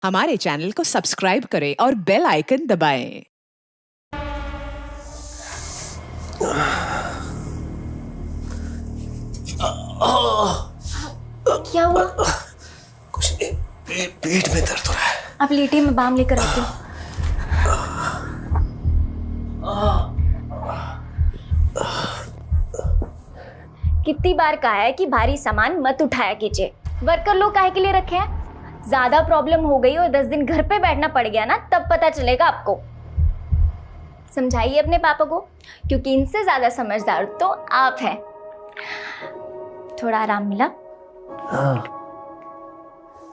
हमारे चैनल को सब्सक्राइब करें और बेल आइकन दबाएं। क्या हुआ? कुछ नहीं, पेट में दर्द हो रहा है। आप लेटिए, मैं बाम लेकर आती हूँ। कितनी बार कहा है कि भारी सामान मत उठाया कीजिए। वर्कर लोग काहे के लिए रखे हैं? ज्यादा प्रॉब्लम हो गई और 10 दिन घर पे बैठना पड़ गया ना, तब पता चलेगा आपको। समझाइए अपने पापा को, क्योंकि इनसे ज्यादा समझदार तो आप हैं। थोड़ा आराम मिला? हाँ,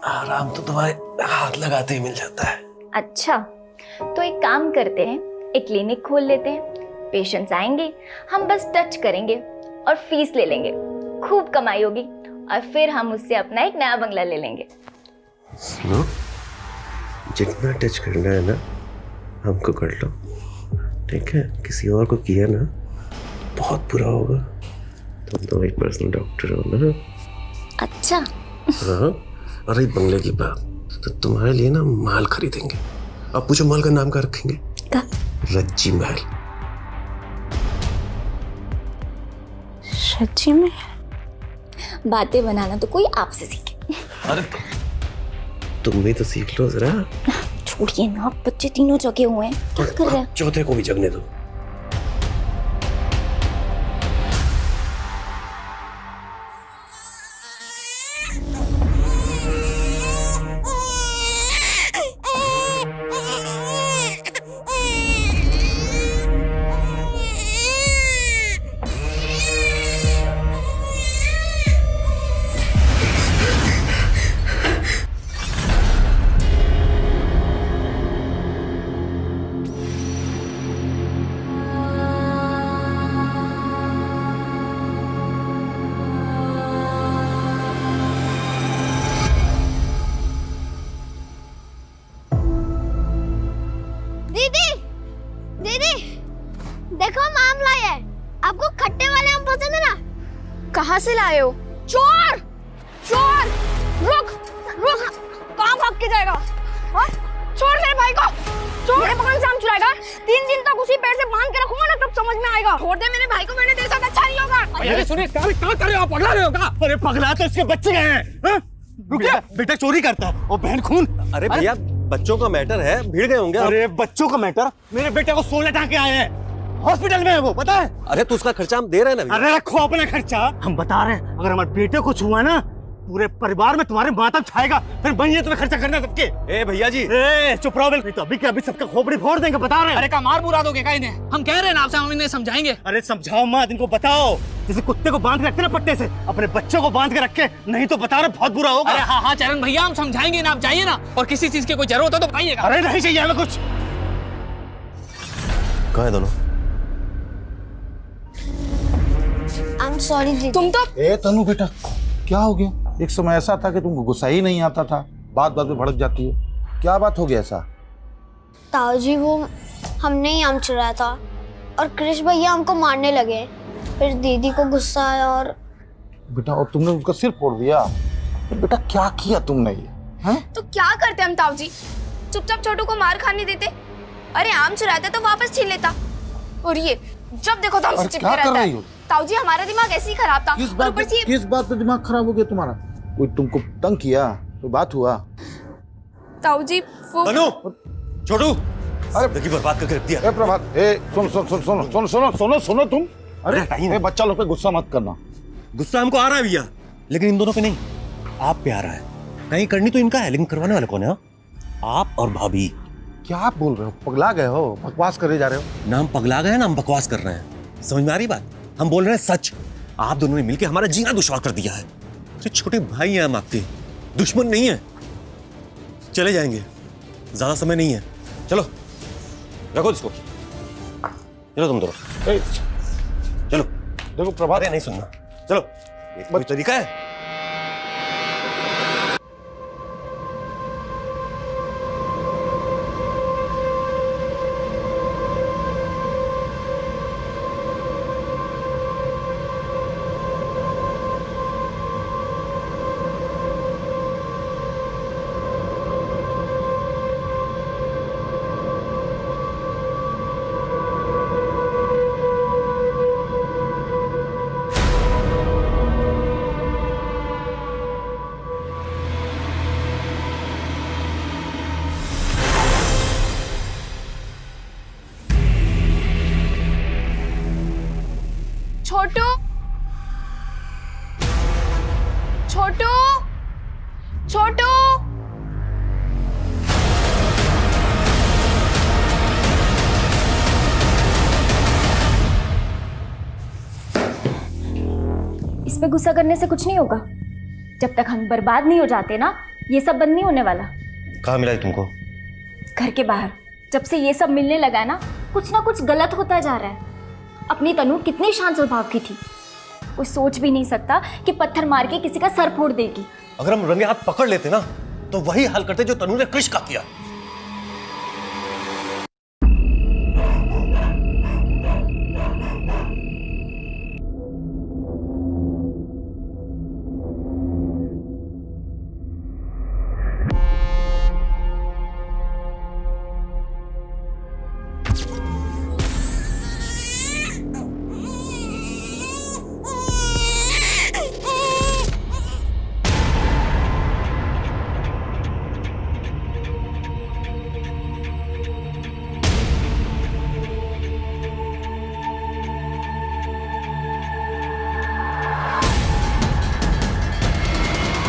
आराम तो तुम्हारे हाथ लगाते ही मिल जाता है। अच्छा, तो एक काम करते हैं, एक क्लिनिक खोल लेते हैं। पेशेंट्स आएंगे, हम बस टच करेंगे और फीस ले लेंगे। खूब कमाई होगी और फिर हम उससे अपना एक नया बंगला ले लेंगे। सुनो, जितना टच करना है ना हमको कर लो, ठीक है? किसी और को किया ना बहुत बुरा होगा। तुम तो एक पर्सनल डॉक्टर हो ना। अच्छा। हाँ, और एक बंगले की बात, तो तुम्हारे लिए ना माल खरीदेंगे। अब पूछो माल का नाम क्या रखेंगे? क्या? रज्जी महल। सच्ची में? बातें बनाना तो कोई आपसे सीखे। अरे तुम भी तो सीख लो जरा। छोड़िए ना, बच्चे तीनों जगे हुए हैं, क्या कर रहे हैं? चौथे को भी जगने दो। देखो आम लाए हैं। आपको खट्टे वाले आम पसंद है ना? कहाँ से लाए हो? चोर! चोर! रुक! रुक! कहाँ भाग के जाएगा? हाँ? छोड़ मेरे भाई को! छोड़! मेरे पकड़ से आम चुराएगा? 3 दिन तक उसी पेड़ से बांध के रखूंगा ना, तब समझ में आएगा। छोड़ दे मेरे भाई को, मैंने तेरे साथ अच्छा नहीं होगा। अरे सुनिए, क्या कर रहे हो आप? पगला रहे हो क्या? अरे पगला तो इसके बच्चे गए हैं। रुकिए, बेटा चोरी करता है और बहन खून। अरे भैया, बच्चों का मैटर है, भीड़ गए होंगे। अरे बच्चों का मैटर? मेरे बेटे को 16 टांके आए हैं, हॉस्पिटल में है वो, पता है? अरे तो उसका खर्चा हम दे रहे हैं ना। अरे रखो अपना खर्चा, हम बता रहे हैं। अगर हमारे बेटे को कुछ हुआ ना, पूरे परिवार में तुम्हारे मातम छाएगा। फिर भैया तुम्हें खर्चा करना सबके। ए भैया जी, ए चुप रहो। नहीं तो अभी के अभी सबका खोपड़ी फोड़ देंगे, बता रहे हैं। अरे का मार बुरा दोगे का इन्हें? हम कह रहे हैं ना आपसे, हम इन्हें समझाएंगे। अरे समझाओ मत, इनको बताओ। जैसे कुत्ते को बांध के रखते ना पट्टे से, अपने बच्चों को बांध के रखे, नहीं तो बता रहे बहुत बुरा होगा। अरे हाँ चरण भैया, हम समझाएंगे ना, आप जाइए ना। और किसी चीज की कोई जरूरत हो तो बताइएगा। अरे नहीं चाहिए हमें कुछ। कहाँ है दोनों? I'm sorry दीदी। तुम तो ए तनु बेटा, क्या हो गया? एक समय ऐसा था कि तुमको गुस्सा ही नहीं आता था, बात बात में भड़क जाती हो। क्या बात हो गया ऐसा? ताऊ जी, वो हमने ही आम चुराया था और कृष भैया हमको मारने लगे। फिर दीदी को गुस्सा आया और बेटा, और तुमने उसका सिर फोड़ दिया? तो बेटा क्या किया तुमने ये? हैं? तो क्या करते हम ताऊ जी? चुपचाप छोटू को मार खाने देते? अरे आम चुराता तो वापस छीन लेता। और ये जब देखो तो हमसे चिपके क्या कर रहता रही है। हो? ताऊ जी, हमारा दिमाग ऐसे ही खराब था। किस और बात ऊपर से किस बात पे दिमाग खराब हो गया तुम्हारा? कोई तुमको तंग किया? कोई बात हुआ? ताऊ जी वो अनु, छोटू, अरे जिंदगी बर्बाद करके रख दिया। ए प्रभात, ए सुनो सुनो सुनो सुनो सुनो सुनो सुनो सुनो तुम। अरे ए बच्चा लोग पे गुस्सा मत करना। गुस्सा हमको आ रहा है भैया, लेकिन इन दोनों पे नहीं। आप पे आ रहा है। कहीं करनी तो इनका है, लेकिन करवाने वाला कौन है? आप और भाभी। क्या आप बोल रहे हो? पगला गए हो? बकवास करे जा रहे हो? ना हम पगला गए, ना हम बकवास कर रहे हैं। समझ में आ रही बात? हम बोल रहे हैं सच। आप दोनों ने मिलकर हमारा जीना दुश्वार कर दिया है। तो छोटे भाई हैं हम आपके, दुश्मन नहीं है। चले जाएंगे, ज्यादा समय नहीं है। चलो रखो इसको, चलो तुम दोनों, चलो। देखो प्रभात, अरे नहीं सुनना, चलो। ये कोई तरीका है? छोटू छोटू छोटू इस पे गुस्सा करने से कुछ नहीं होगा। जब तक हम बर्बाद नहीं हो जाते ना, ये सब बंद नहीं होने वाला। कहाँ मिला है तुमको? घर के बाहर। जब से ये सब मिलने लगा है ना कुछ गलत होता जा रहा है। अपनी तनु कितनी शांत स्वभाव की थी, कोई सोच भी नहीं सकता कि पत्थर मार के किसी का सर फोड़ देगी। अगर हम रंगे हाथ पकड़ लेते ना तो वही हाल करते जो तनु ने कृष का किया।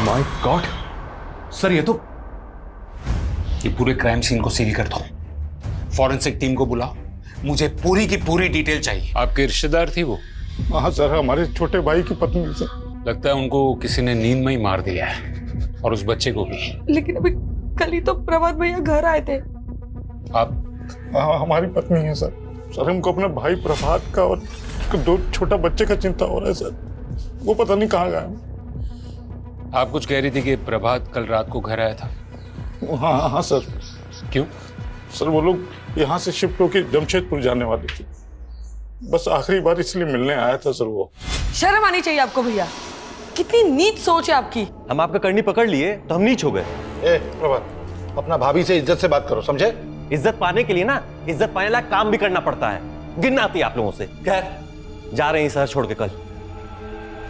माय गॉड सर, ये पूरे क्राइम सीन को सील कर दो। फॉरेंसिक टीम को बुलाओ, मुझे पूरी की पूरी डिटेल चाहिए। आपके रिश्तेदार थी वो? हाँ सर, हमारे छोटे भाई की पत्नी सर। लगता है उनको किसी ने नींद में ही मार दिया है, और उस बच्चे को भी। लेकिन अभी कल ही तो प्रभात भैया घर आए थे। आप? हाँ, हमारी पत्नी है सर। सर हमको अपने भाई प्रभात का और दो छोटा बच्चे का चिंता हो रहा है सर। वो पता नहीं कहाँ गया। आप कुछ कह रही थी कि प्रभात कल रात को घर आया था? हाँ हाँ सर। क्यों? सर वो लोग यहाँ से शिफ्ट होकर जमशेदपुर जाने वाले थे, बस आखिरी बार इसलिए मिलने आया था सर वो। शर्म आनी चाहिए आपको भैया, कितनी नीच सोच है आपकी। हम आपका करनी पकड़ लिए तो हम नीच हो गए। ए प्रभात, अपना भाभी से इज्जत से बात करो, समझे? इज्जत पाने के लिए ना इज्जत पाने लायक काम भी करना पड़ता है। गिन आती है आप लोगों से। खैर, जा रहे हैं शहर छोड़ के। कल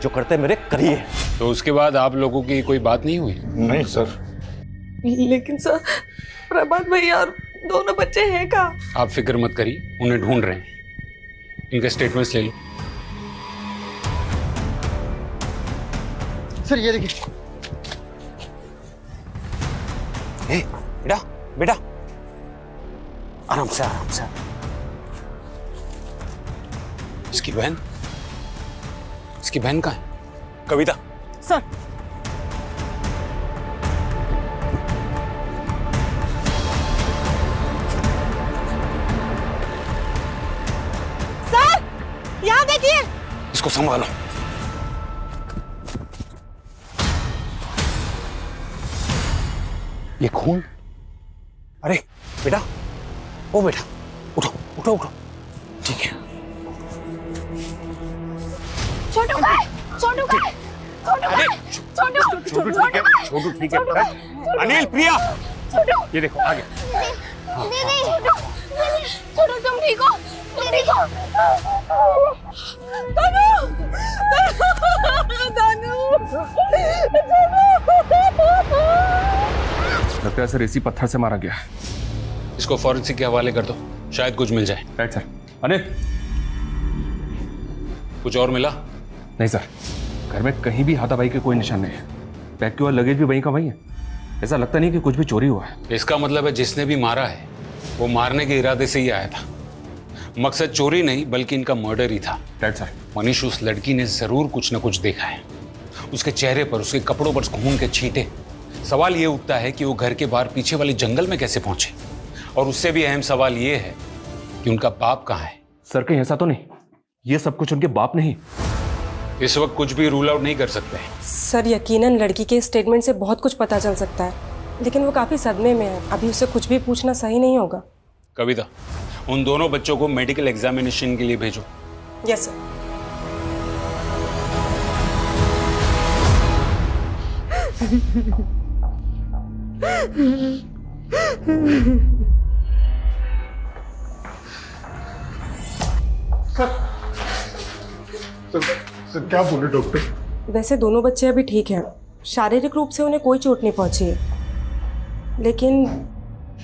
जो करते मेरे करिए। तो उसके बाद आप लोगों की कोई बात नहीं हुई? नहीं सर। लेकिन सर प्रभात भैया और दोनों बच्चे हैं कहाँ? आप फिक्र मत करिए, उन्हें ढूंढ रहे हैं। इनके स्टेटमेंट्स ले लो। सर ये देखिए। बेटा बेटा, आराम से आराम से। इसकी बहन कहाँ है? कविता। सर यहाँ देखिए। इसको संभालो। ये खून? अरे बेटा, ओ बेटा, उठो उठो उठो। ठीक है। छोटू का है, छोटू का है, छोटू का है, छोटू ठीक है, छोटू ठीक है। अनिल, प्रिया, ये देखो आगे। छोटू तुम ठीक हो? तुम ठीक हो? तनु, लगता है सर इसी पत्थर से मारा गया। इसको फॉरेंसिक के हवाले कर दो, शायद कुछ मिल जाए। Right sir. अनिल, कुछ और मिला? नहीं सर, घर में कहीं भी हाथापाई के कोई निशान नहीं है। बैग के और लगेज भी वहीं का वहीं है। ऐसा लगता नहीं कि कुछ भी चोरी हुआ है। इसका मतलब है जिसने भी मारा है वो मारने के इरादे से ही आया था। मकसद चोरी नहीं बल्कि इनका मर्डर ही था। Right sir. मनीष, उस लड़की ने जरूर कुछ न कुछ देखा है। उसके चेहरे पर, उसके कपड़ों पर खून के छींटे। सवाल ये उठता है कि वो घर के बाहर पीछे वाले जंगल में कैसे पहुंचे। और उससे भी अहम सवाल ये है कि उनका बाप कहाँ है। सर कहीं ऐसा तो नहीं ये सब कुछ उनके बाप नहीं? इस वक्त कुछ भी रूल आउट नहीं कर सकते। सर यकीनन लड़की के स्टेटमेंट से बहुत कुछ पता चल सकता है, लेकिन वो काफी सदमे में है। अभी उससे कुछ भी पूछना सही नहीं होगा। कविता, उन दोनों बच्चों को मेडिकल एग्जामिनेशन के लिए भेजो। Yes sir. सर क्या बोले डॉक्टर? वैसे दोनों बच्चे अभी ठीक हैं, शारीरिक रूप से उन्हें कोई चोट नहीं पहुंची है, लेकिन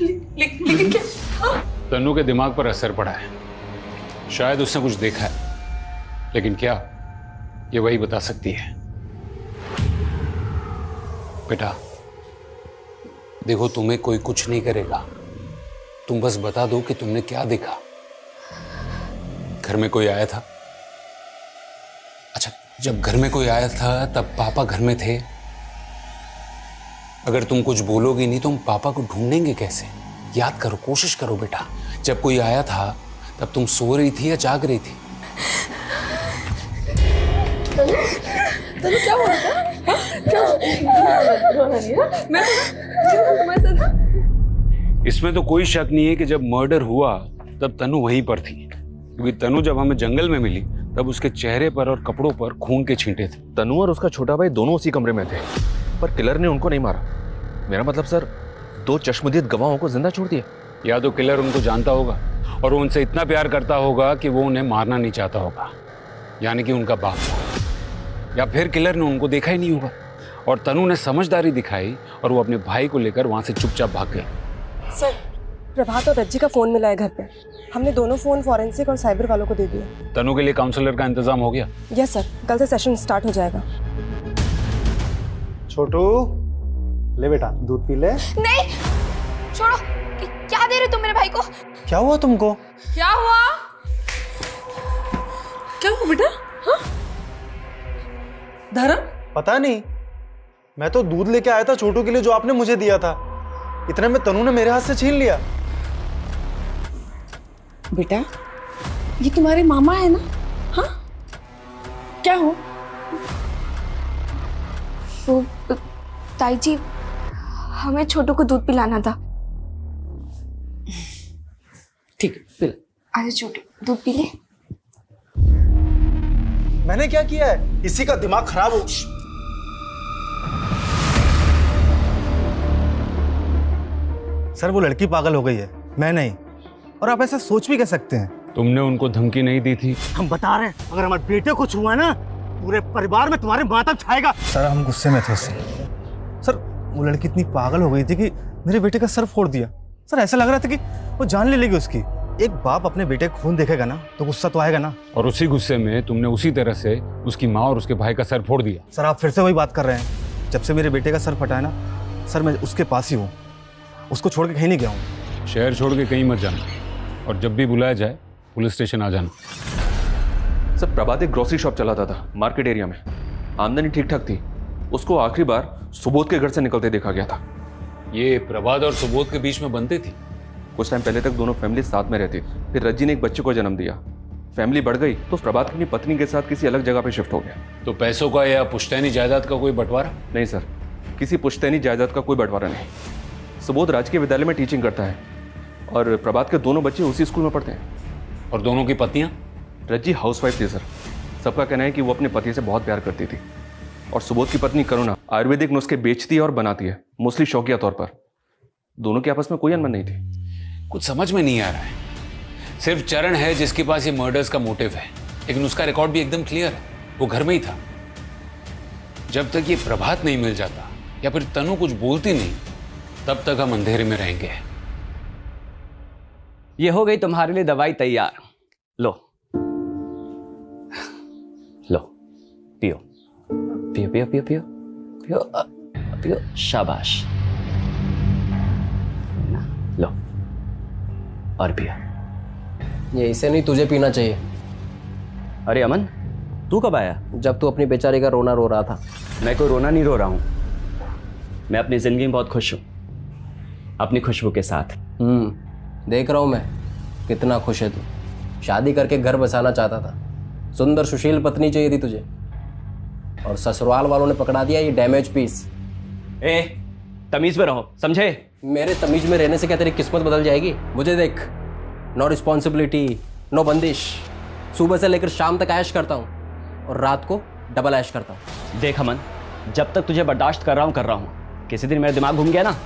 लेकिन क्या? तनु के दिमाग पर असर पड़ा है। शायद उसने कुछ देखा है। लेकिन क्या ये वही बता सकती है? बेटा देखो, तुम्हें कोई कुछ नहीं करेगा, तुम बस बता दो कि तुमने क्या देखा। घर में कोई आया था? अच्छा, जब घर में कोई आया था तब पापा घर में थे? अगर तुम कुछ बोलोगी नहीं तो हम पापा को ढूंढेंगे कैसे? याद करो, कोशिश करो बेटा, जब कोई आया था तब तुम सो रही थी या जाग रही थी? तनु क्या हुआ था? इसमें तो कोई शक नहीं है कि जब मर्डर हुआ तब तनु वहीं पर थी, क्योंकि तनु जब हमें जंगल में मिली तब उसके चेहरे पर और कपड़ों पर खून के छींटे थे। तनु और उसका छोटा भाई दोनों उसी कमरे में थे, पर किलर ने उनको नहीं मारा। मेरा मतलब सर, 2 चश्मदीद गवाहों को जिंदा छोड़ दिया। या तो किलर उनको जानता होगा और वो उनसे इतना प्यार करता होगा कि वो उन्हें मारना नहीं चाहता होगा, यानी कि उनका बाप था। या फिर किलर ने उनको देखा ही नहीं होगा और तनु ने समझदारी दिखाई और वो अपने भाई को लेकर वहां से चुपचाप भाग गई। सर, प्रभात और रज्जी का फोन मिला है घर पे। हमने दोनों फोन फॉरेंसिक और साइबर वालों को दे दिए। तनु के लिए काउंसलर का इंतजाम हो गया? यस सर, कल से सेशन स्टार्ट हो जाएगा। छोटू, ले बेटा दूध पी ले। नहीं, छोड़ो। क्या दे रहे तुम मेरे भाई को? क्या हुआ तुमको? क्या हुआ? क्या हुआ बेटा? हाँ? धर्म? पता नहीं, मैं तो दूध लेके आया था छोटू के लिए जो आपने मुझे दिया था। इतने में तनु ने मेरे हाथ से छीन लिया। बेटा, ये तुम्हारे मामा है ना? हाँ? क्या हो? वो ताई जी, हमें छोटू को दूध पिलाना था। ठीक है, पिला। अरे छोटू, दूध पी ले। मैंने क्या किया है? इसी का दिमाग खराब हो। सर, वो लड़की पागल हो गई है, मैं नहीं। और आप ऐसा सोच भी कह सकते हैं? तुमने उनको धमकी नहीं दी थी? हम बता रहे हैं, अगर हमारे बेटे को कुछ हुआ ना, पूरे परिवार में तुम्हारे मातम छाएगा। सर, हम गुस्से में थे उससे। सर, वो लड़की इतनी पागल हो गई थी कि मेरे बेटे का सर फोड़ दिया। सर, ऐसा लग रहा था कि वो जान ले लेगी उसकी। एक बाप अपने बेटे का खून देखेगा ना तो गुस्सा तो आएगा ना। और उसी गुस्से में तुमने उसी तरह से उसकी माँ और उसके भाई का सर फोड़ दिया। सर, आप फिर से वही बात कर रहे हैं। जब से मेरे बेटे का सर फटा है ना सर, मैं उसके पास ही हूँ, उसको छोड़ के कहीं नहीं गया हूँ। शहर छोड़ के कहीं मत जाना, और जब भी बुलाया जाए पुलिस स्टेशन आ जाना। सर, प्रभात एक ग्रोसरी शॉप चलाता था मार्केट एरिया में, आमदनी ठीक ठाक थी। उसको आखिरी बार सुबोध के घर से निकलते देखा गया था। ये प्रभात और सुबोध के बीच में बनती थी? कुछ टाइम पहले तक दोनों फैमिली साथ में रहती, फिर रज्जी ने एक बच्चे को जन्म दिया। फैमिली बढ़ गई तो प्रभात अपनी पत्नी के साथ किसी अलग जगह पे शिफ्ट हो गया। तो पैसों का या पुश्तैनी जायदाद का कोई बंटवारा? नहीं सर, किसी पुश्तैनी जायदाद का कोई बंटवारा नहीं। सुबोध राजकीय विद्यालय में टीचिंग करता है और प्रभात के दोनों बच्चे उसी स्कूल में पढ़ते हैं। और दोनों की पत्नियां? रज्जी हाउसवाइफ थी सर। सबका कहना है कि वो अपने पति से बहुत प्यार करती थी। और सुबोध की पत्नी करुणा आयुर्वेदिक नुस्खे बेचती है और बनाती है, मोस्टली शौकिया तौर पर। दोनों के आपस में कोई अनबन नहीं थी। कुछ समझ में नहीं आ रहा है। सिर्फ चरण है जिसके पास ये मर्डर्स का मोटिव है, लेकिन उसका रिकॉर्ड भी एकदम क्लियर है, वो घर में ही था। जब तक ये प्रभात नहीं मिल जाता या फिर तनु कुछ बोलती नहीं, तब तक हम अंधेरे में रहेंगे। ये हो गई तुम्हारे लिए दवाई तैयार। लो लो, पियो पियो पियो पियो पियो पियो पियो, शाबाश। लो और पियो। ये इसे नहीं, तुझे पीना चाहिए। अरे अमन, तू कब आया? जब तू अपनी बेचारी का रोना रो रहा था। मैं कोई रोना नहीं रो रहा हूं, मैं अपनी जिंदगी में बहुत खुश हूं, अपनी खुशबू के साथ। देख रहा हूं मैं कितना खुश है तू। शादी करके घर बसाना चाहता था, सुंदर सुशील पत्नी चाहिए थी तुझे, और ससुराल वालों ने पकड़ा दिया ये डैमेज पीस। ए, तमीज में रहो, समझे? मेरे तमीज में रहने से क्या तेरी किस्मत बदल जाएगी? मुझे देख, नो रिस्पॉन्सिबिलिटी, नो बंदिश। सुबह से लेकर शाम तक ऐश करता हूँ और रात को डबल ऐश करता हूँ। देख अमन, जब तक तुझे बर्दाश्त कर रहा हूँ, किसी दिन मेरा दिमाग घूम गया ना।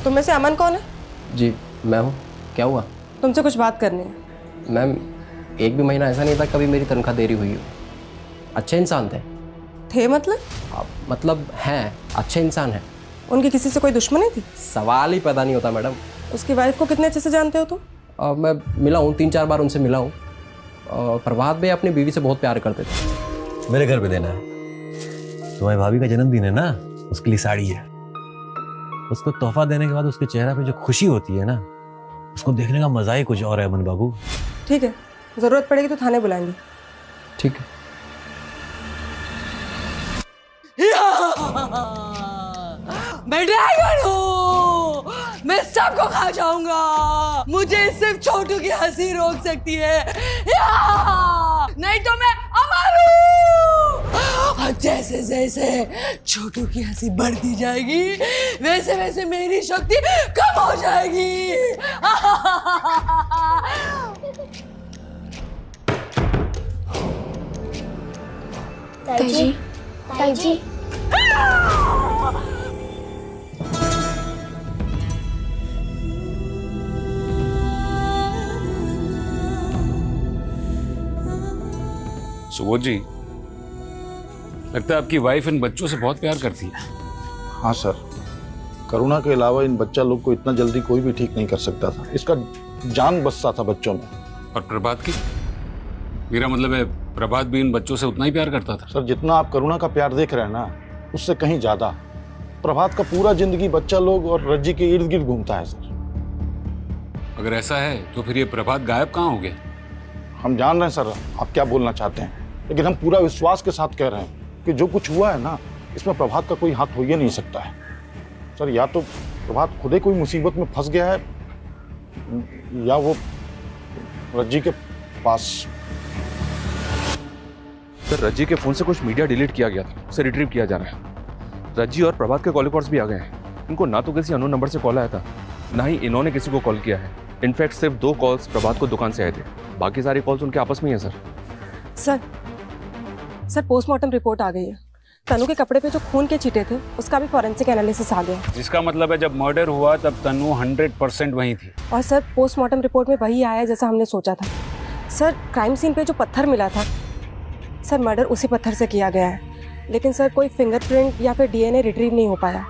तुम में से अमन कौन है? जी मैं हूँ। क्या हुआ? तुमसे कुछ बात करनी है। मैम, 1 भी महीना ऐसा नहीं था कभी मेरी तनख्वाह देरी हुई हो। अच्छे इंसान थे। मतलब हैं, अच्छे इंसान हैं। उनकी किसी से कोई दुश्मनी थी? सवाल ही पैदा नहीं होता मैडम। उसकी वाइफ को कितने अच्छे से जानते हो तुम? मैं मिला हूँ, 3-4 बार उनसे मिला हूँ। प्रभात भाई अपनी बीवी से बहुत प्यार करते थे। मेरे घर पे देना है। तुम्हारी भाभी का जन्मदिन है ना, उसके लिए साड़ी है। उसको तोहफा देने के बाद उसके चेहरे पे जो खुशी होती है ना, उसको देखने का मजा ही कुछ और है अमन बाबू। ठीक है, जरूरत पड़ेगी तो थाने बुलाएंगे। ठीक है। मैं ड्रैगन हूँ, मैं सबको खा जाऊंगा। मुझे सिर्फ छोटू की हंसी रोक सकती है, नहीं तो मैं अमर हूँ। और जैसे जैसे छोटू की हंसी बढ़ती जाएगी, वैसे वैसे मेरी शक्ति कम हो जाएगी। ताई जी, ताई जी। सुबोध जी, लगता है आपकी वाइफ इन बच्चों से बहुत प्यार करती है। हाँ सर, करुणा के अलावा इन बच्चा लोग को इतना जल्दी कोई भी ठीक नहीं कर सकता था। इसका जान बसता था बच्चों में। और प्रभात की? मेरा मतलब है प्रभात भी इन बच्चों से उतना ही प्यार करता था। सर, जितना आप करुणा का प्यार देख रहे हैं ना, उससे कहीं ज्यादा। प्रभात का पूरा जिंदगी बच्चा लोग और रज्जी के इर्द गिर्द घूमता है सर। अगर ऐसा है तो फिर ये प्रभात गायब कहाँ हो गया? हम जान रहे हैं सर आप क्या बोलना चाहते हैं, लेकिन हम पूरा विश्वास के साथ कह रहे हैं कि जो कुछ हुआ है ना, इसमें प्रभात का कोई हाथ हो ही नहीं सकता है सर। या तो प्रभात खुद ही कोई मुसीबत में फंस गया है, या वो रज्जी के पास। सर, रज्जी के फोन से कुछ मीडिया डिलीट किया गया था, उसे रिट्रीव किया जा रहा है। रज्जी और प्रभात के कॉल रिकॉर्ड्स भी आ गए हैं। इनको ना तो किसी अननोन नंबर से कॉल आया था, ना ही इन्होंने किसी को कॉल किया है। इनफैक्ट सिर्फ 2 कॉल्स प्रभात को दुकान से आए थे, बाकी सारी कॉल्स उनके आपस में ही है सर। सर पोस्टमार्टम रिपोर्ट आ गई है। तनु के कपड़े पे जो खून के छींटे थे, उसका भी फॉरेंसिक एनालिसिस आ गया। जिसका मतलब है जब मर्डर हुआ तब तनु 100% वहीं थी। और सर पोस्टमार्टम रिपोर्ट में वही आया जैसा हमने सोचा था। सर क्राइम सीन पे जो पत्थर मिला था, सर मर्डर उसी पत्थर से किया गया है, लेकिन सर कोई फिंगरप्रिंट या फिर डीएनए रिट्रीव नहीं हो पाया।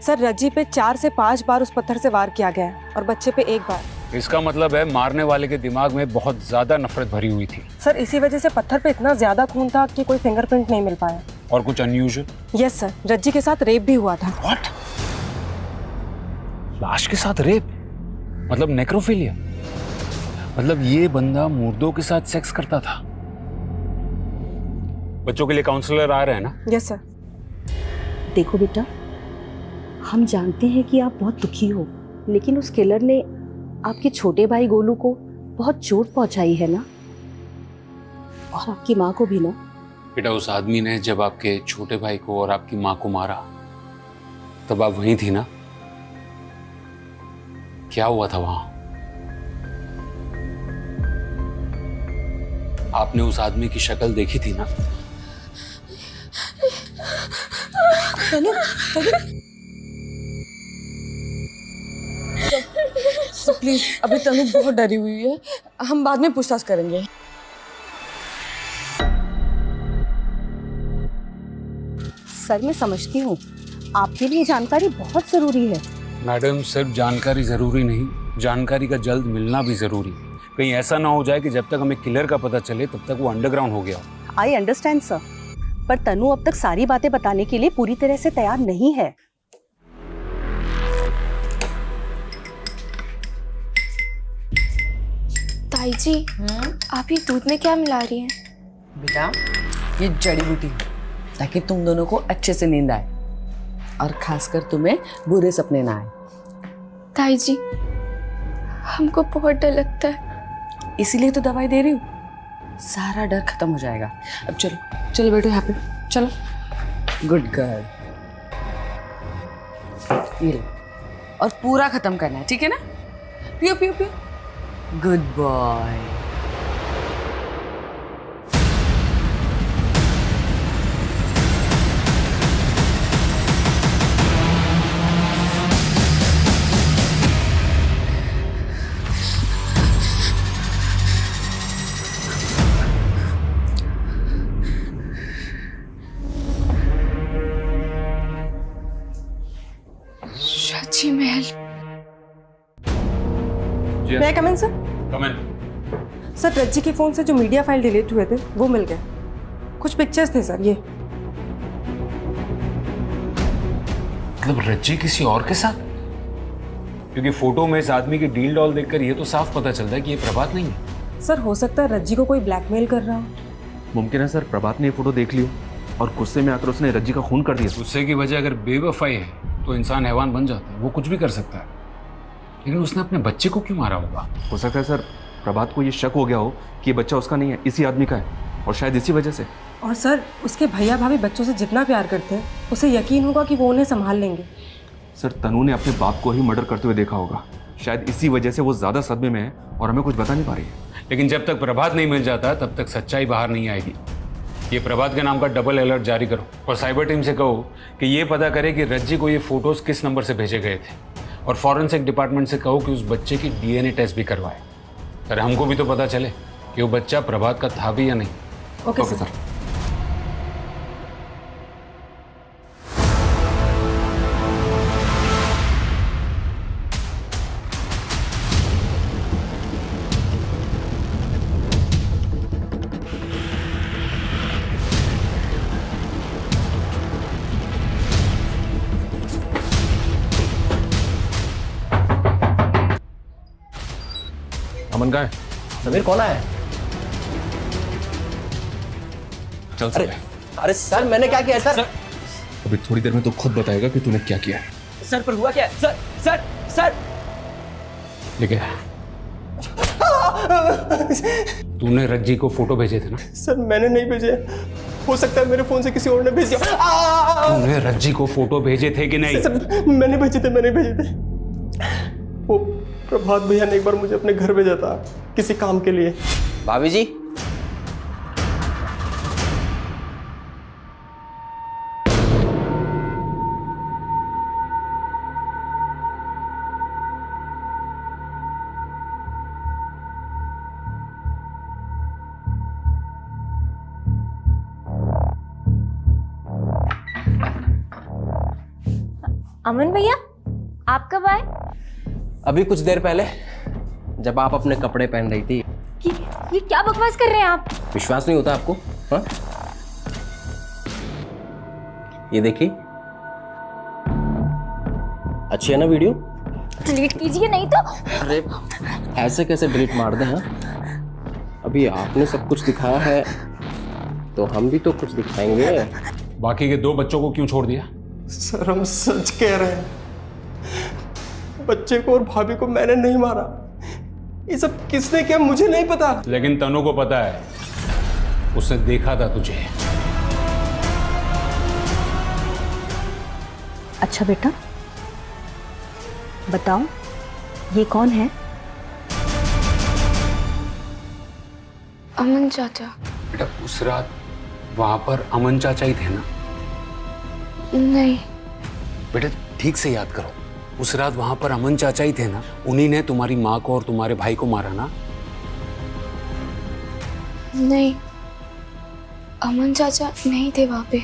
सर रज्जी पे 4 से 5 बार उस पत्थर से वार किया गया है और बच्चे पे 1 बार। इसका मतलब है मारने वाले के दिमाग में बहुत ज्यादा नफरत भरी हुई थी। सर इसी वजह से पत्थर पे इतना ज्यादा खून था कि कोई फिंगरप्रिंट नहीं मिल पाया। और कुछ अनयूजुअल? यस सर, रज्जी के साथ रेप भी हुआ था। व्हाट? लाश के साथ रेप? मतलब नेक्रोफिलिया? मतलब ये बंदा मुर्दों के साथ सेक्स करता था? बच्चों के लिए काउंसलर आ रहे हैं ना? Yes sir. देखो बेटा, हम जानते हैं कि आप बहुत दुखी हो, लेकिन उस किलर ने आपके छोटे भाई गोलू को बहुत चोट पहुंचाई है ना, और आपकी माँ को भी ना। बेटा, उस आदमी ने जब आपके छोटे भाई को और आपकी माँ को मारा तब आप वहीं थी ना? क्या हुआ था वहां? आपने उस आदमी की शक्ल देखी थी ना? तनु, प्लीज, अभी तनु बहुत डरी हुई है, हम बाद में पूछताछ करेंगे। सर मैं समझती हूँ, आपके लिए जानकारी बहुत जरूरी है। मैडम, सिर्फ जानकारी जरूरी नहीं, जानकारी का जल्द मिलना भी जरूरी है। कहीं ऐसा ना हो जाए कि जब तक हमें किलर का पता चले तब तक वो अंडरग्राउंड हो गया हो। आई अंडरस्टैंड सर, पर तनु अब तक सारी बातें बताने के लिए पूरी तरह से तैयार नहीं है। ताई जी, आप ये दूध में क्या मिला रही हैं? बेटा, ये जड़ी बूटी ताकि तुम दोनों को अच्छे से नींद आए और खासकर तुम्हें बुरे सपने ना आए। ताई जी, हमको बहुत डर लगता है। इसीलिए तो दवाई दे रही हूँ, सारा डर खत्म हो जाएगा। अब चलो चलो बेटो, यहाँ पे चलो। गुड गर्ल, ये लो, और पूरा खत्म करना है, ठीक है ना? पियो पियो पियो। Good boy. शाची Mahal. May I come in, sir? Come in. Sir Rajji के फ़ोन से जो मीडिया फाइल डिलीट हुए थे वो मिल गए। कुछ पिक्चर्स थे सर ये। मतलब रज्जी किसी और के साथ? क्योंकि फोटो में इस आदमी की डील डॉल देखकर ये तो साफ पता चलता है कि ये प्रभात नहीं है। सर हो सकता है रज्जी को कोई ब्लैकमेल कर रहा हो। मुमकिन है सर प्रभात ने ये फोटो देख ली और गुस्से में आकर उसने रज्जी का खून कर दिया। गुस्से की वजह अगर बेवफाई है तो इंसान हैवान बन जाता है, वो कुछ भी कर सकता है। लेकिन उसने अपने बच्चे को क्यों मारा होगा? हो सकता है सर प्रभात को ये शक हो गया हो कि ये बच्चा उसका नहीं है, इसी आदमी का है, और शायद इसी वजह से। और सर उसके भैया भाभी बच्चों से जितना प्यार करते हैं उसे यकीन होगा कि वो उन्हें संभाल लेंगे। सर तनु ने अपने बाप को ही मर्डर करते हुए देखा होगा, शायद इसी वजह से वो ज्यादा सदमे में है और हमें कुछ बता नहीं पा रही है। लेकिन जब तक प्रभात नहीं मिल जाता तब तक सच्चाई बाहर नहीं आएगी। ये प्रभात के नाम का डबल अलर्ट जारी करो और साइबर टीम से कहो कि ये पता करे कि रज्जी को ये फोटोज किस नंबर से भेजे गए थे, और फॉरेंसिक डिपार्टमेंट से कहो कि उस बच्चे की डीएनए टेस्ट भी करवाए। सर हमको भी तो पता चले कि वो बच्चा प्रभात का था भी या नहीं। Okay sir. अमन कहाँ है? समीर कौन है? चल अरे अरे सर मैंने क्या किया सर? अभी थोड़ी देर में तो खुद बताएगा कि तूने क्या किया है। सर पर हुआ क्या है? सर सर सर लेके तूने रज्जी को फोटो भेजे थे ना? सर मैंने नहीं भेजे, हो सकता है मेरे फोन से किसी और ने भेज दिया। तूने रज्जी को फोटो भेजे थे कि नहीं? सर मैंने भेजे थे। वो प्रभात भैया ने एक बार मुझे अपने घर भेजा था किसी काम के लिए। भाभी जी अमन भैया आप कब आए? अभी कुछ देर पहले, जब आप अपने कपड़े पहन रही थी। ये क्या बकवास कर रहे हैं आप? विश्वास नहीं होता आपको? हाँ? ये देखिए, अच्छी है ना वीडियो? डिलीट कीजिए नहीं तो। अरे ऐसे कैसे डिलीट मार दें? हाँ अभी आपने सब कुछ दिखाया है तो हम भी तो कुछ दिखाएंगे। बाकी के 2 बच्चों को क्यों छोड़ दिया? सर हम सच कह रहे हैं, बच्चे को और भाभी को मैंने नहीं मारा। ये सब किसने किया मुझे नहीं पता। लेकिन तनु को पता है, उसने देखा था तुझे। अच्छा बेटा बताओ ये कौन है? अमन चाचा। बेटा उस रात वहां पर अमन चाचा ही थे ना? नहीं बेटा ठीक से याद करो, उस रात वहां पर अमन चाचा ही थे ना? उन्हीं ने तुम्हारी माँ को और तुम्हारे भाई को मारा ना? नहीं अमन चाचा नहीं थे वहां पे।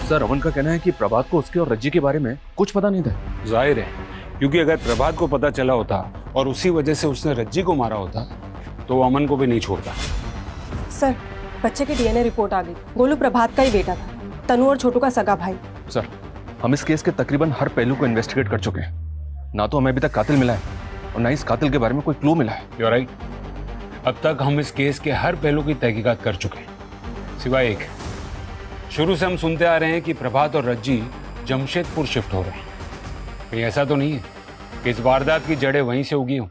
सर अमन का कहना है कि प्रभात को उसके और रज्जी के बारे में कुछ पता नहीं था। जाहिर है, क्योंकि अगर प्रभात को पता चला होता और उसी वजह से उसने रज्जी को मारा होता तो वो अमन को भी नहीं छोड़ता। सर बच्चे की डीएनए रिपोर्ट आ गई। गोलू प्रभात का ही बेटा था, तनु और छोटू का सगा भाई। सर हम इस केस के तकरीबन हर पहलू को इन्वेस्टिगेट कर चुके हैं, ना तो हमें अभी तक कातिल मिला है और ना इस कातिल के बारे में कोई क्लू मिला है। यू राइट, अब तक हम इस केस के हर पहलू की तहकीकात कर चुके हैं, सिवाय एक। शुरू से हम सुनते आ रहे हैं कि प्रभात और रज्जी जमशेदपुर शिफ्ट हो रहे हैं। कहीं ऐसा तो नहीं है कि इस वारदात की जड़ें वहीं से उगी हों?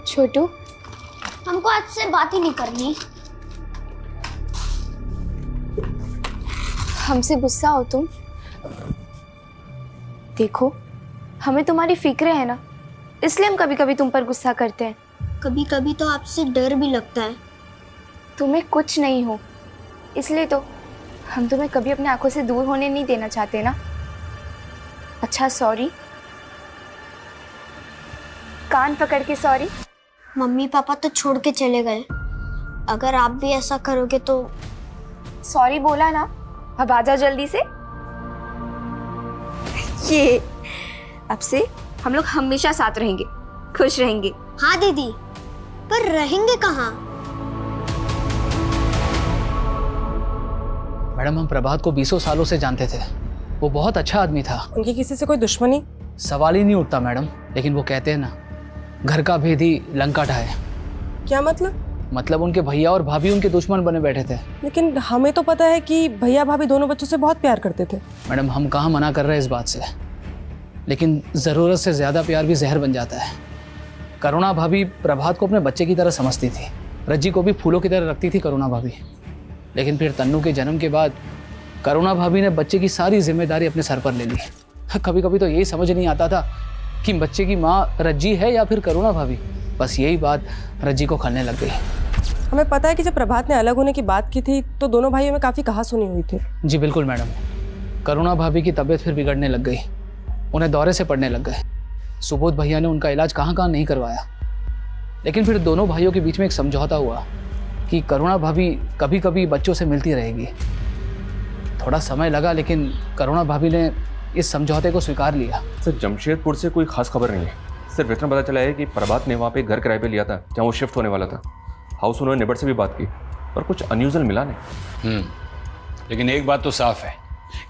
छोटू हमको आज से बात ही नहीं करनी। हमसे गुस्सा हो तुम? देखो हमें तुम्हारी फिक्र है ना, इसलिए हम कभी कभी तुम पर गुस्सा करते हैं। कभी कभी तो आपसे डर भी लगता है। तुम्हें कुछ नहीं हो, इसलिए तो हम तुम्हें कभी अपनी आंखों से दूर होने नहीं देना चाहते ना। अच्छा सॉरी, कान पकड़ के सॉरी। मम्मी पापा तो छोड़ के चले गए, अगर आप भी ऐसा करोगे तो। सॉरी बोला ना, अब आजा जल्दी से। ये अब से हम लोग हमेशा साथ रहेंगे, खुश रहेंगे। हाँ दीदी, पर रहेंगे कहाँ? मैडम, हम प्रभात को 20 सालों से जानते थे। वो बहुत अच्छा आदमी था। उनकी किसी से कोई दुश्मनी? सवाल ही नहीं उठता मैडम। लेकिन वो कहते हैं ना, घर का भेद ही लंका ढाए। क्या मतलब? मतलब उनके भैया और भाभी उनके दुश्मन बने बैठे थे। लेकिन हमें तो पता है कि भैया भाभी दोनों बच्चों से बहुत प्यार करते थे। मैडम, हम कहाँ मना कर रहे हैं इस बात से, लेकिन ज़रूरत से ज़्यादा प्यार भी जहर बन जाता है। करुणा भाभी प्रभात को अपने बच्चे की तरह समझती थी। रज्जी को भी फूलों की तरह रखती थी करुणा भाभी। लेकिन फिर तन्नू के जन्म के बाद करुणा भाभी ने बच्चे की सारी जिम्मेदारी अपने सर पर ले ली। कभी कभी तो यही समझ नहीं आता था कि बच्चे की माँ रज्जी है या फिर करुणा भाभी। बस यही बात रज्जी को खलने लग गई। हमें पता है कि जब प्रभात ने अलग होने की बात की थी तो दोनों भाइयों में काफ़ी कहासुनी हुई थी। जी बिल्कुल मैडम। करुणा भाभी की तबीयत फिर बिगड़ने लग गई। उन्हें दौरे से पड़ने लग गए। सुबोध भैया ने उनका इलाज कहाँ कहाँ नहीं करवाया। लेकिन फिर दोनों भाइयों के बीच में एक समझौता हुआ कि करुणा भाभी कभी कभी बच्चों से मिलती रहेगी। थोड़ा समय लगा, लेकिन करुणा भाभी ने इस समझौते को स्वीकार लिया। सर, जमशेदपुर से कोई खास खबर नहीं है। सिर्फ इतना पता चला है कि प्रभात ने वहाँ पे घर किराए पे लिया था जहाँ वो शिफ्ट होने वाला था। हाउस ओनर नेबर से भी बात की, पर कुछ अनयूजुअल मिला नहीं। लेकिन एक बात तो साफ है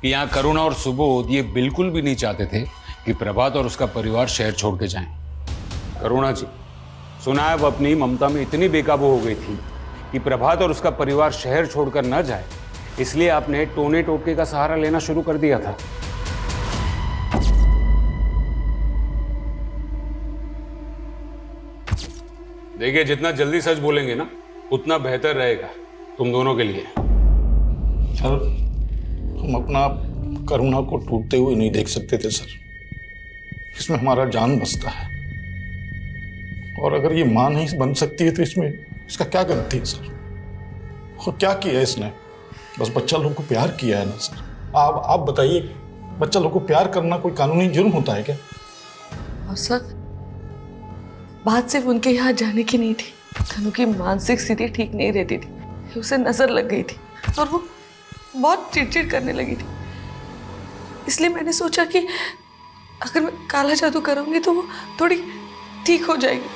कि यहाँ करुणा और सुबोध ये बिल्कुल भी नहीं चाहते थे कि प्रभात और उसका परिवार शहर छोड़ के जाएं। करुणा जी, सुना है वो अपनी ममता में इतनी बेकाबू हो गई थी कि प्रभात और उसका परिवार शहर छोड़कर न जाए, इसलिए आपने टोने टोटके का सहारा लेना शुरू कर दिया था। देखिए, जितना जल्दी सच बोलेंगे ना उतना बेहतर रहेगा तुम दोनों के लिए। सर, हम अपना करुणा को टूटते हुए नहीं देख सकते थे सर। इसमें हमारा जान बसता है, और अगर ये मां नहीं बन सकती है तो इसमें इसका क्या गलती है सर? और क्या किया है इसने? बस बच्चा लोगों को प्यार किया है ना सर। आप बताइए, बच्चा लोगों को प्यार करना कोई कानूनी जुर्म होता है क्या? और सर, बात सिर्फ उनके यहाँ जाने की नहीं थी। तनु की मानसिक स्थिति ठीक नहीं रहती थी। उसे नजर लग गई थी और वो बहुत चिड़चिड़ करने लगी थी। इसलिए मैंने सोचा कि अगर मैं काला जादू करूंगी तो वो थोड़ी ठीक हो जाएगी।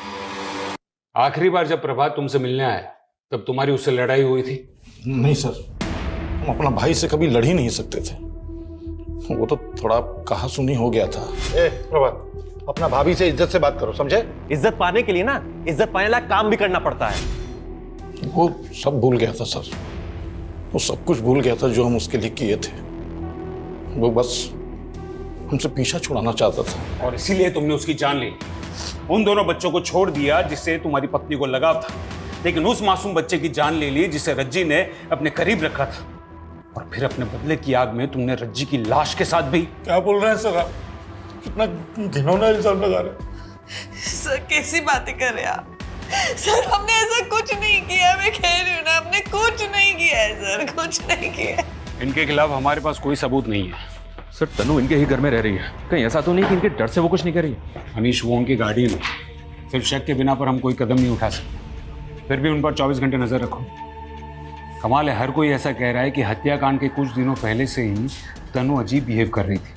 आखिरी बार जब प्रभात तुमसे मिलने आया तब तुम्हारी उससे लड़ाई हुई थी? नहीं सर, हम अपना भाई से कभी लड़ ही नहीं सकते थे। वो तो थोड़ा कहासुनी हो गया था। प्रभात, अपना भाभी से इज्जत से बात करो, समझे? इज्जत पाने के लिए ना इज्जत पाने लायक काम भी करना पड़ता है। वो सब भूल गया था सर। वो सब कुछ भूल गया था जो हम उसके लिए किए थे। वो बस हमसे पीछा छुड़ाना चाहता था। और इसीलिए तुमने उसकी जान ली। उन दोनों बच्चों को छोड़ दिया जिससे तुम्हारी पत्नी को लगाव था, लेकिन उस मासूम बच्चे की जान ले ली जिसे रज्जी ने अपने करीब रखा था। और फिर अपने बदले की आग में तुमने रज्जी की लाश के साथ भी। क्या बोल रहे हैं सर आप? कितना घिनौना इल्जाम लगा रहे। सर, कैसी बातें कर रहे हैं आप? सर, हमने ऐसा कुछ नहीं किया। मैं कह रही हूँ ना, हमने कुछ नहीं किया है सर, कुछ नहीं किया है। इनके खिलाफ हमारे पास कोई सबूत नहीं है। सर, तनु इनके ही घर में रह रही है। कहीं ऐसा तो नहीं कि इनके डर से वो कुछ नहीं कर रही? अनीश, वो उनकी गाड़ी में, सिर्फ शक के बिना पर हम कोई कदम नहीं उठा सकते। फिर भी उन पर 24 घंटे नजर रखो। कमाल है, हर कोई ऐसा कह रहा है कि हत्याकांड के कुछ दिनों पहले से ही तनु अजीब बिहेव कर रही थी।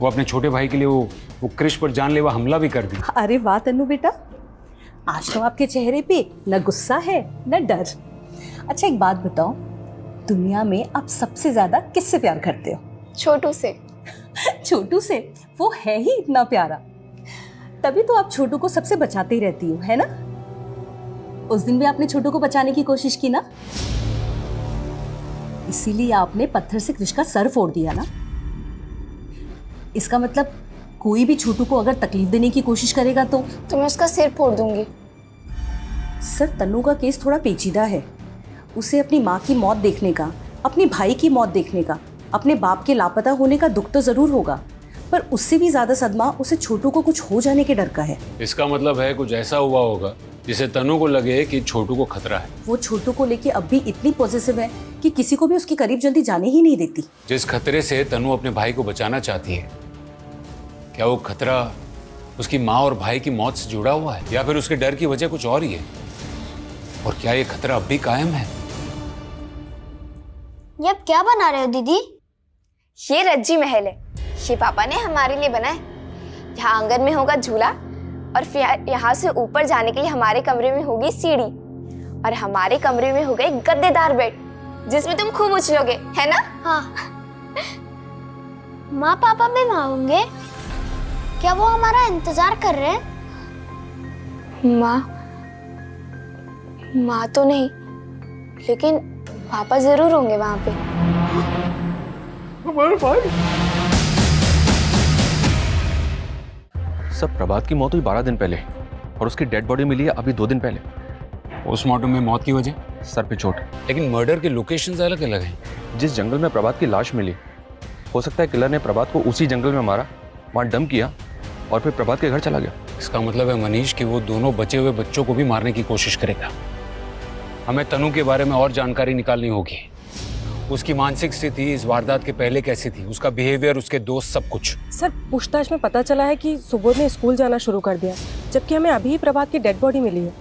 वो अपने छोटे भाई के लिए वो क्रिश पर जानलेवा हमला भी कर दी। अरे वाह तनु बेटा, आज तो आपके चेहरे पे न गुस्सा है न डर। अच्छा एक बात बताओ, दुनिया में आप सबसे ज्यादा किससे प्यार करते हो? छोटू से। छोटू से? वो है ही इतना प्यारा, तभी तो आप छोटू को सबसे बचाते ही रहती हो, है ना? उस दिन भी आपने छोटू को बचाने की कोशिश की ना, इसीलिए आपने पत्थर से कृष का सर फोड़ दिया ना। इसका मतलब कोई भी छोटू को अगर तकलीफ देने की कोशिश करेगा तो मैं उसका सिर फोड़ दूंगी। सर, तनु का केस थोड़ा पेचीदा है। उसे अपनी माँ की मौत देखने का, अपने भाई की मौत देखने का, अपने बाप के लापता होने का दुख तो जरूर होगा, पर उससे भी ज्यादा सदमा उसे छोटू को कुछ हो जाने के डर का है। इसका मतलब है कुछ ऐसा हुआ होगा जिसे तनु को लगे कि छोटू को खतरा है। वो छोटू को लेके अब भी इतनी पॉजिटिव है कि किसी को भी उसके करीब जल्दी जाने ही नहीं देती। जिस खतरे से तनु अपने भाई को बचाना चाहती है, क्या वो खतरा उसकी माँ और भाई की मौत से जुड़ा हुआ है या फिर उसके डर की वजह कुछ और ही है? और क्या ये खतरा अब भी कायम है? ये आप क्या बना रहे हो दीदी? ये रज्जी महल है। ये पापा ने हमारे लिए बनाए। यहाँ आंगन में होगा झूला और फिर यहाँ से ऊपर जाने के लिए हमारे कमरे में होगी सीढ़ी और हमारे कमरे में होगा एक गद्देदार बेड जिसमें तुम खूब उछलोगे, है ना? हाँ। माँ पापा भी वहाँ होंगे? क्या वो हमारा इंतजार कर रहे हैं? माँ तो नहीं, लेकिन पापा जरूर होंगे वहाँ पे। हमारे भाई सब प्रभात की मौत हुई 12 दिन पहले और उसकी डेड बॉडी मिली है अभी 2 दिन पहले। पोस्टमार्टम में मौत की वजह? सर पे चोट। लेकिन मर्डर के लोकेशंस अलग अलग हैं। जिस जंगल में प्रभात की लाश मिली, हो सकता है किलर ने प्रभात को उसी जंगल में मारा, वहां डंप किया और फिर प्रभात के घर चला गया। इसका मतलब है मनीष कि वो दोनों बचे हुए बच्चों को भी मारने की कोशिश करेगा। हमें तनु के बारे में और जानकारी निकालनी होगी। उसकी मानसिक स्थिति इस वारदात के पहले कैसी थी, उसका बिहेवियर, उसके दोस्त, सब कुछ। सर पूछताछ में पता चला है कि सुबोध ने स्कूल जाना शुरू कर दिया, जबकि हमें अभी ही प्रभात की डेड बॉडी मिली है।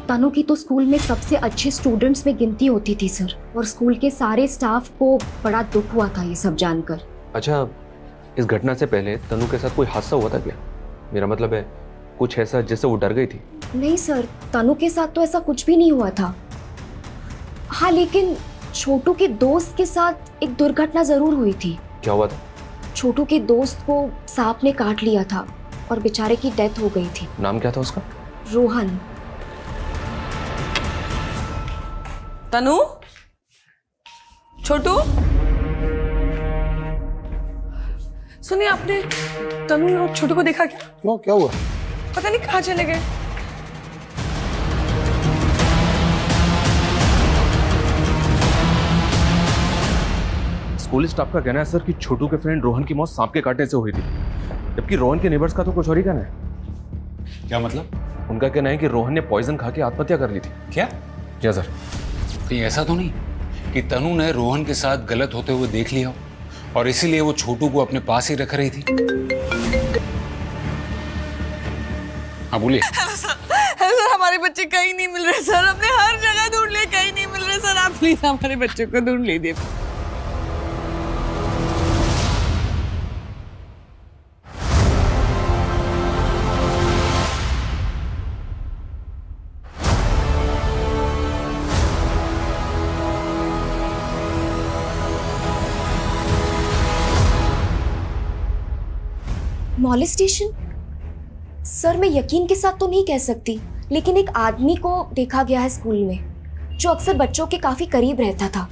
तनु की तो स्कूल में सबसे अच्छे स्टूडेंट्स में गिनती होती थी सर, और स्कूल के सारे स्टाफ को बड़ा दुख हुआ था ये सब जानकर। अच्छा, इस घटना से पहले तनु के साथ कोई हादसा हुआ था क्या? मेरा मतलब है कुछ ऐसा जिससे वो डर गई थी। नहीं सर, तनु के साथ तो ऐसा कुछ भी नहीं हुआ था। हाँ, लेकिन छोटू के दोस्त के साथ एक दुर्घटना जरूर हुई थी। क्या हुआ था? छोटू के दोस्त को सांप ने काट लिया था और बेचारे की डेथ हो गई थी। नाम क्या था उसका? रोहन। तनु, छोटू, सुनिए, आपने तनु और छोटू को देखा क्या? क्यों, क्या हुआ? पता नहीं कहाँ चले गए। स्कूल स्टाफ का कहना है सर कि छोटू के फ्रेंड रोहन की मौत सांप के काटने से हुई थी, जबकि रोहन के नेबर्स का तो कुछ और ही कहना है। क्या मतलब? उनका कहना है कि रोहन ने पॉइजन खा के आत्महत्या कर ली थी। क्या? क्या सर? कहीं ऐसा तो नहीं कि तनु ने रोहन के साथ गलत होते हुए देख लिया हो और इसीलिए वो छोटू को अपने पास ही रख रही थी? हाँ बोलिए। हेलो सर, हमारे बच्चे कहीं नहीं मिल रहे सर, हमने हर जगह ढूंढ लिए, कहीं नहीं मिल रहे सर, आप प्लीज हमारे बच्चे को ढूंढ लीजिए। मॉलेस्टेशन? सर मैं यकीन के साथ तो नहीं कह सकती, लेकिन एक आदमी को देखा गया है स्कूल में जो अक्सर बच्चों के काफी करीब रहता था।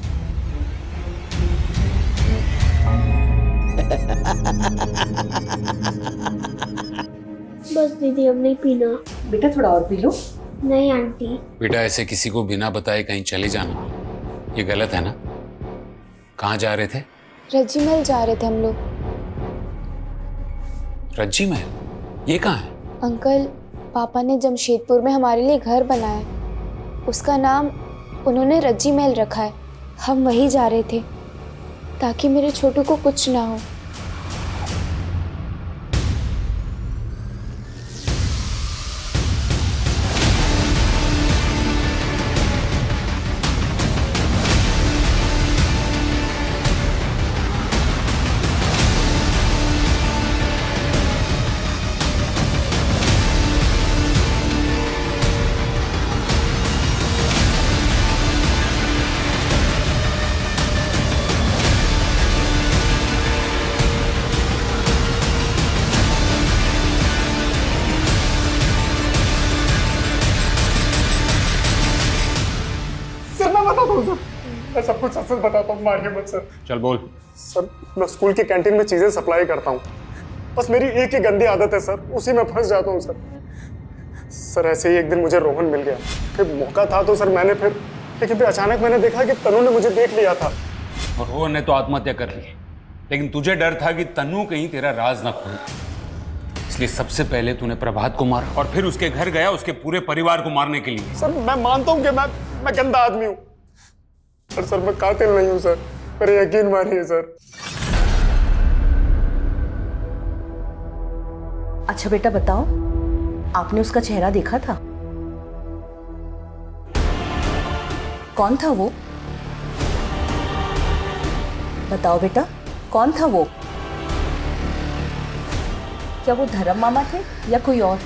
बस दीदी, अब नहीं पीना। बेटा थोड़ा और पी लो। नहीं आंटी। बेटा, ऐसे किसी को बिना बताए कहीं चले जाना ये गलत है ना? कहाँ जा रहे थे? रज्जी महल जा रहे थे हम लोग। रज्जी महल? ये कहाँ है? अंकल, पापा ने जमशेदपुर में हमारे लिए घर बनाया, उसका नाम उन्होंने रज्जी महल रखा है। हम वहीं जा रहे थे ताकि मेरे छोटू को कुछ ना हो। मैं सब कुछ सच बताता हूँ, मारिए मत सर। चल बोल। सर मैं स्कूल की कैंटीन में चीजें सप्लाई करता हूँ, बस मेरी एक ही गंदी आदत है सर, उसी में फंस जाता हूँ सर। सर ऐसे ही एक दिन मुझे रोहन मिल गया, फिर मौका था तो सर मैंने लेकिन फिर अचानक मैंने देखा कि तनु ने मुझे देख लिया था। और रोहन ने तो आत्महत्या कर ली, लेकिन तुझे डर था कि तनु कहीं तेरा राज न खोले, इसलिए सबसे पहले तूने प्रभात को मारा और फिर उसके घर गया उसके पूरे परिवार को मारने के लिए। सर मैं मानता हूँ कि मैं गंदा आदमी हूँ, पर सर मैं कातिल नहीं हूँ सर, मेरे यकीन मानिए सर। अच्छा बेटा बताओ, आपने उसका चेहरा देखा था? कौन था वो? बताओ बेटा, कौन था वो? क्या वो धर्म मामा थे या कोई और?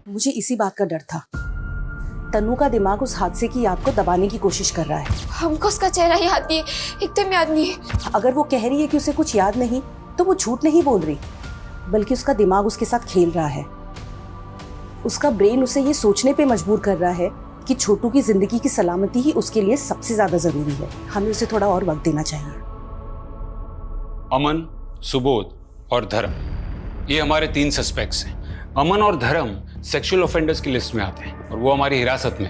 मुझे इसी बात का डर था। तन्नू का दिमाग उस हादसे की याद को दबाने की कोशिश कर रहा है। हमको उसका चेहरा याद नहीं है, एकदम याद नहीं है। अगर वो कह रही है कि उसे कुछ याद नहीं, तो वो झूठ नहीं बोल रही, बल्कि उसका दिमाग उसके साथ खेल रहा है। उसका ब्रेन उसे ये सोचने पे मजबूर कर रहा है कि छोटू की जिंदगी की सलामती ही उसके लिए सबसे ज्यादा जरूरी है। हमें उसे थोड़ा और वक्त देना चाहिए। अमन, सुबोध और धर्म, ये हमारे 3 सस्पेक्ट्स हैं। अमन और धर्म सेक्सुअल ऑफेंडर्स की लिस्ट में आते हैं और वो हमारी हिरासत में।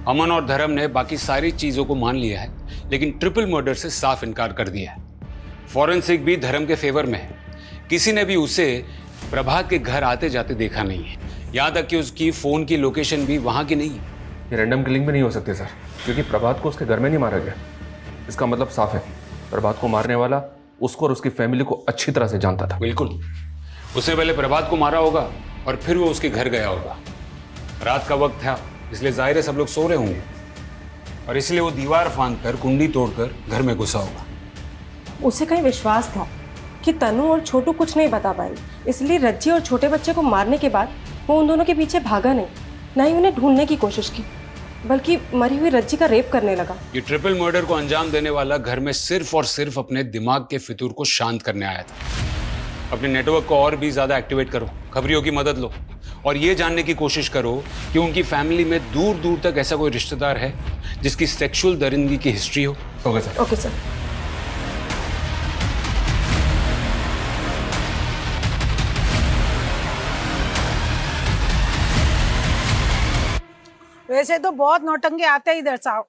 अमन और धर्म ने बाकी सारी चीजों को मान लिया है, लेकिन ट्रिपल मर्डर से साफ इनकार कर दिया है। फॉरेंसिक भी धर्म के फेवर में है। किसी ने भी उसे प्रभात के घर आते जाते देखा नहीं है, यहाँ तक कि उसकी फोन की लोकेशन भी वहां की नहीं है। ये रैंडम किलिंग भी नहीं हो सकती सर, क्योंकि प्रभात को उसके घर में नहीं मारा गया। इसका मतलब साफ है, प्रभात को मारने वाला उसको और उसकी फैमिली को अच्छी तरह से जानता था। बिल्कुल, उसने पहले प्रभात को मारा होगा और फिर वो उसके घर गया होगा। रात का वक्त था, इसलिए जाहिर है सब लोग सो रहे होंगे और इसलिए वो दीवार फांदकर कुंडी तोड़कर घर में घुसा होगा। उसे कहीं विश्वास था कि तनु और छोटू कुछ नहीं बता पाएंगे, इसलिए रज्जी और छोटे बच्चे को मारने के बाद वो उन दोनों के पीछे भागा नहीं, ना ही उन्हें ढूंढने की कोशिश की, बल्कि मरी हुई रज्जी का रेप करने लगा। ये ट्रिपल मर्डर को अंजाम देने वाला घर में सिर्फ और सिर्फ अपने दिमाग के फितूर को शांत करने आया था। अपने नेटवर्क को और भी ज्यादा एक्टिवेट करो, खबरियों की मदद लो और ये जानने की कोशिश करो कि उनकी फैमिली में दूर दूर तक ऐसा कोई रिश्तेदार है जिसकी सेक्सुअल दरिंदगी की हिस्ट्री हो। Okay sir. Okay sir. वैसे तो बहुत नौटंके आते ही इधर साहब,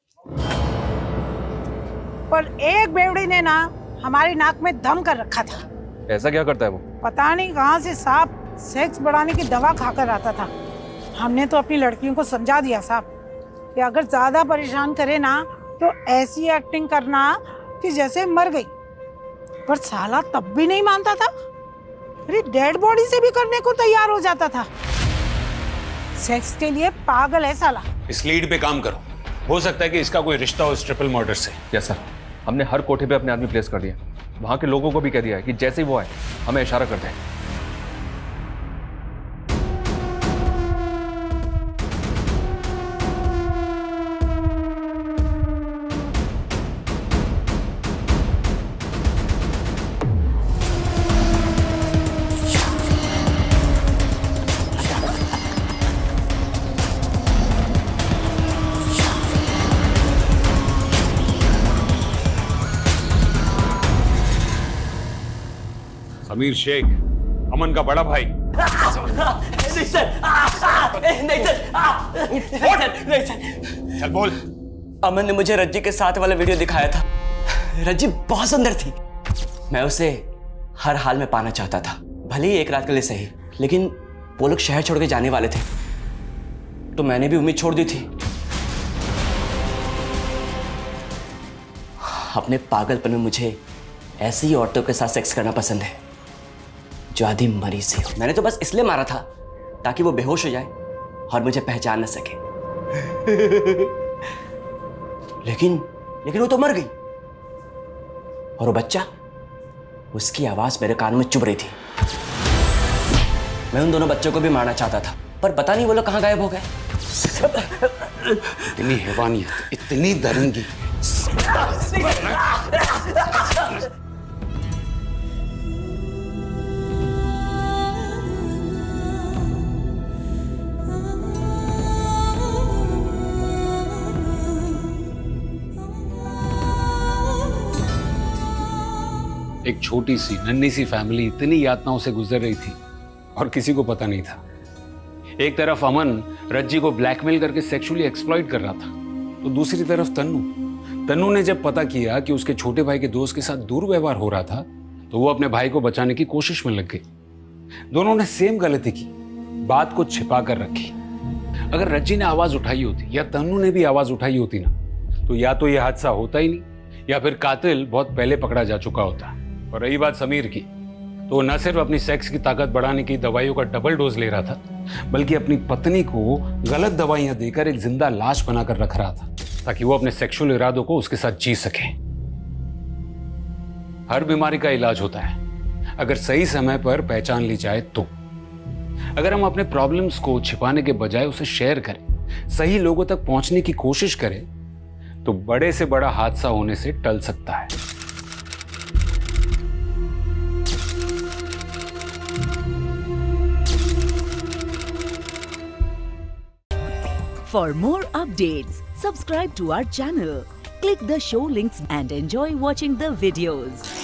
पर एक बेवड़ी ने ना हमारी नाक में दम कर रखा था। ऐसा क्या करता है वो? पता नहीं कहाँ से साहब सेक्स बढ़ाने की दवा खाकर आता था। हमने तो अपनी लड़कियों को समझा दिया साहब कि अगर ज्यादा परेशान करे ना तो ऐसी एक्टिंग करना कि जैसे मर गई, पर साला तब भी नहीं मानता था। अरे डेड बॉडी से भी करने को तैयार हो जाता था। सेक्स के लिए पागल है साला। इस लीड पे काम करो, हो सकता है कि इसका कोई रिश्ता हो इस ट्रिपल मर्डर से। यस सर, हमने हर कोठे पे अपने आदमी प्लेस कर दिया। वहां के लोगों को भी कह दिया है कि जैसे ही वो आए हमें इशारा कर दें। समीर शेख, अमन का बड़ा भाई। नहीं सर, नहीं सर, नहीं सर। चल बोल। अमन ने मुझे रज्जी के साथ वाला वीडियो दिखाया था। रज्जी बहुत सुंदर थी। मैं उसे हर हाल में पाना चाहता था, भले ही एक रात के लिए सही। लेकिन वो लोग शहर छोड़ के जाने वाले थे, तो मैंने भी उम्मीद छोड़ दी थी। अपने पागलपन में मुझे ऐसी ही औरतों के साथ सेक्स करना पसंद है जो आधी मरी से हो। मैंने तो बस इसलिए मारा था ताकि वो बेहोश हो जाए और मुझे पहचान न सके। लेकिन वो तो मर गई। और वो बच्चा, उसकी आवाज मेरे कान में चुभ रही थी। मैं उन दोनों बच्चों को भी मारना चाहता था, पर पता नहीं वो लोग कहां गायब हो गए। इतनी हैवानियत, इतनी दरिंदगी। एक छोटी सी नन्ही सी फैमिली इतनी यातनाओं से गुजर रही थी और किसी को पता नहीं था। एक तरफ अमन रज्जी को ब्लैकमेल करके सेक्सुअली एक्सप्लॉइट कर रहा था, तो दूसरी तरफ तन्नू ने जब पता किया कि उसके छोटे भाई के दोस्त के साथ दुर्व्यवहार हो रहा था, तो वो अपने भाई को बचाने की कोशिश में लग गई। दोनों ने सेम गलती की, बात को छिपा कर रखी। अगर रज्जी ने आवाज उठाई होती या तन्नू ने भी आवाज उठाई होती ना, तो या तो यह हादसा होता ही नहीं या फिर कातिल बहुत पहले पकड़ा जा चुका होता। और रही बात समीर की, तो न सिर्फ अपनी सेक्स की ताकत बढ़ाने की दवाइयों का डबल डोज ले रहा था, बल्कि अपनी पत्नी को गलत दवाइयां देकर एक जिंदा लाश बनाकर रख रहा था। ताकि वो अपने सेक्सुअल इरादों को उसके साथ जी सके। हर बीमारी का इलाज होता है अगर सही समय पर पहचान ली जाए तो। अगर हम अपने प्रॉब्लम्स को छिपाने के बजाय उसे शेयर करें, सही लोगों तक पहुंचने की कोशिश करें, तो बड़े से बड़ा हादसा होने से टल सकता है। For more updates, subscribe to our channel, click the show links and enjoy watching the videos.